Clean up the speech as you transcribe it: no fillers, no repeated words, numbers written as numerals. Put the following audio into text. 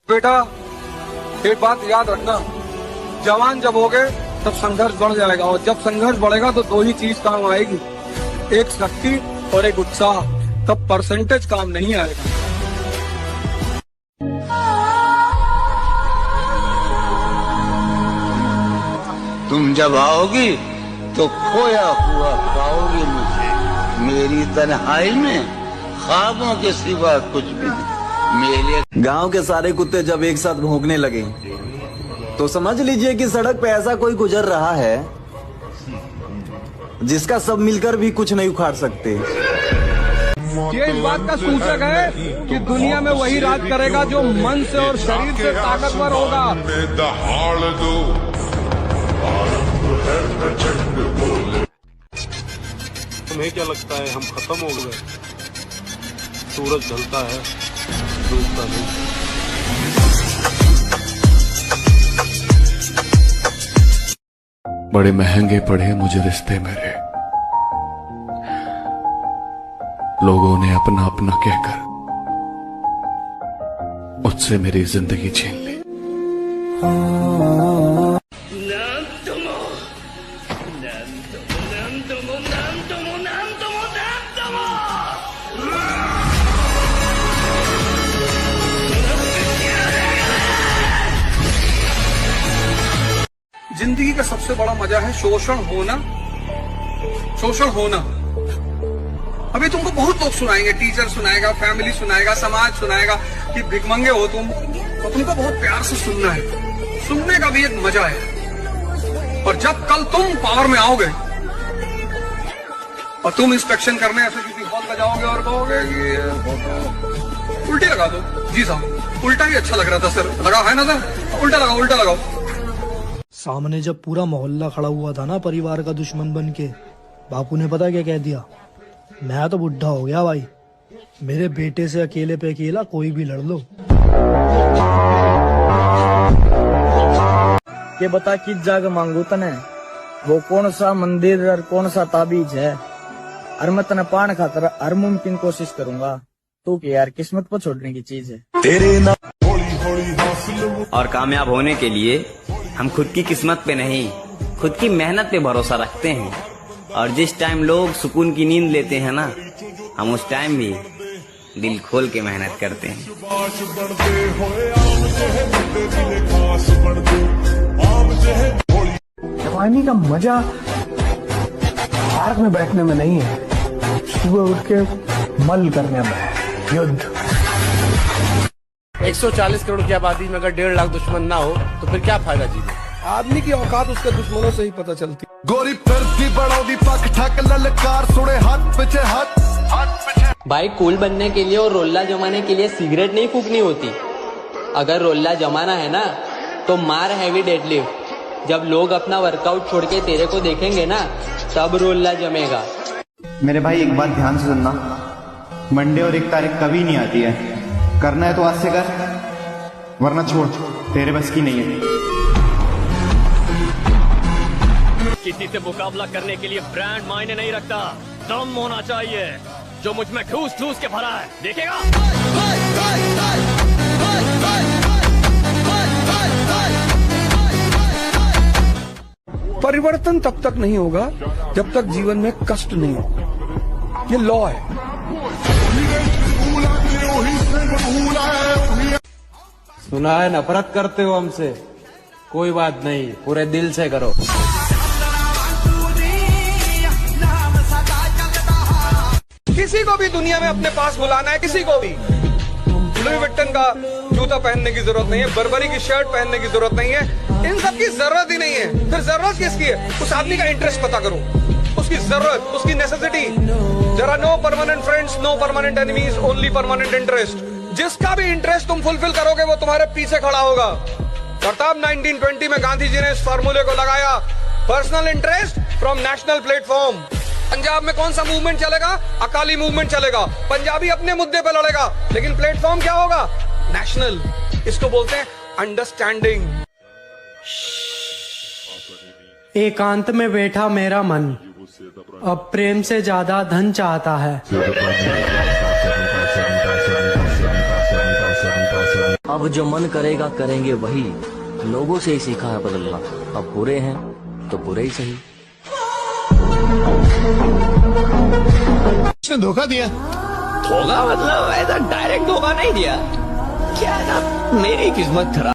बेटा एक बात याद रखना, जवान जब होगे तब संघर्ष बढ़ जाएगा, और जब संघर्ष बढ़ेगा तो दो ही चीज काम आएगी, एक शक्ति और एक उत्साह। तब परसेंटेज काम नहीं आएगा। तुम जब आओगी तो खोया हुआ पाओगी मुझे, मेरी तन्हाई में ख्वाबों के सिवा कुछ भी नहीं। मेरे गांव के सारे कुत्ते जब एक साथ भौंकने लगे तो समझ लीजिए कि सड़क पे ऐसा कोई गुजर रहा है जिसका सब मिलकर भी कुछ नहीं उखाड़ सकते। ये इस बात का सूचक है कि दुनिया में वही राज करेगा जो मन से और शरीर से ताकतवर होगा। तुम्हें क्या लगता है हम खत्म हो गए? सूरज ढलता है, डूबता नहीं। बड़े महंगे पड़े मुझे रिश्ते मेरे, लोगों ने अपना अपना कहकर मुझसे मेरी जिंदगी छीन ली। जिंदगी का सबसे बड़ा मजा है शोषण होना, शोषण होना। अभी तुमको बहुत लोग सुनाएंगे, टीचर सुनाएगा, फैमिली सुनाएगा, समाज सुनाएगा कि भिखमंगे हो तुम, तो तुमको बहुत प्यार से सुनना है। सुनने का भी एक मजा है। और जब कल तुम पावर में आओगे और तुम इंस्पेक्शन करने ऐसे किसी हॉल में जाओगे और कहोगे कि उल्टी लगा दो, जी साहब उल्टा ही अच्छा लग रहा था सर, लगा है ना सर, उल्टा लगाओ, उल्टा लगाओ। सामने जब पूरा मोहल्ला खड़ा हुआ था ना परिवार का दुश्मन बन के, बापू ने पता क्या कह दिया? मैं तो बुढ़ा हो गया भाई, मेरे बेटे से अकेले पे अकेला कोई भी लड़ लो। ये बता किस जगह मांगू तने, वो कौन सा मंदिर और कौन सा ताबीज है, और मैं तने पान खातर हर मुमकिन कोशिश करूंगा। तू क्या यार किस्मत पर छोड़ने की चीज है तेरे ना। और कामयाब होने के लिए हम खुद की किस्मत पे नहीं, खुद की मेहनत पे भरोसा रखते हैं। और जिस टाइम लोग सुकून की नींद लेते हैं ना, हम उस टाइम भी दिल खोल के मेहनत करते हैं। जवानी का मजा पार्क में बैठने में नहीं है, सुबह उठ के मल करने में है। युद्ध 140 करोड़ की आबादी में अगर 1.5 लाख दुश्मन ना हो तो फिर क्या फायदा जीने? आदमी की औकात उसके दुश्मनों से ही पता चलती। गोरी फिरती बड़ौदी पक ठक ललकार सुने हाथ पीछे हाथ। भाई कूल बनने के लिए और रोल्ला जमाने के लिए सिगरेट नहीं फूकनी होती। अगर रोल्ला जमाना है ना तो मार हैवी डेडलिफ्ट। जब लोग अपना वर्कआउट छोड़ के तेरे को देखेंगे ना, तब रोल्ला जमेगा। मेरे भाई एक बात ध्यान से सुनना, मंडे और 1 तारीख कभी नहीं आती है। करना है तो आज से कर, वरना छोड़, तेरे बस की नहीं है। किसी से मुकाबला करने के लिए ब्रांड मायने नहीं रखता, दम होना चाहिए जो मुझ में ठूस ठूस के भरा है। देखेगा परिवर्तन तब तक नहीं होगा जब तक जीवन में कष्ट नहीं होगा, ये लॉ है। सुना है नफरत करते हो हमसे, कोई बात नहीं, पूरे दिल से करो। किसी को भी दुनिया में अपने पास बुलाना है, किसी को भी लुई विट्टन का जूता पहनने की जरूरत नहीं है, बर्बरी की शर्ट पहनने की जरूरत नहीं है, इन सब की जरूरत ही नहीं है। फिर जरूरत किसकी है? उस आदमी का इंटरेस्ट पता करो, उसकी जरूरत, उसकी necessity. There are no permanent friends, no permanent enemies, only permanent interest. जिसका भी इंटरेस्ट तुम फुलफिल करोगे वो तुम्हारे पीछे खड़ा होगा। और तब 1920 में गांधी जी ने इस फार्मूले को लगाया, personal interest from national platform. Punjab में कौन सा मूवमेंट चलेगा? अकाली मूवमेंट चलेगा। पंजाबी अपने मुद्दे पे लड़ेगा, लेकिन प्लेटफॉर्म क्या होगा? नेशनल। इसको बोलते हैं अंडरस्टैंडिंग। एकांत में बैठा मेरा मन अब प्रेम से ज्यादा धन चाहता है। अब जो मन करेगा करेंगे वही, लोगों से ही सीखा है बदलना। अब बुरे हैं तो बुरे ही सही। उसने धोखा दिया। धोखा मतलब ऐसा डायरेक्ट धोखा नहीं दिया, क्या ना मेरी किस्मत खराब।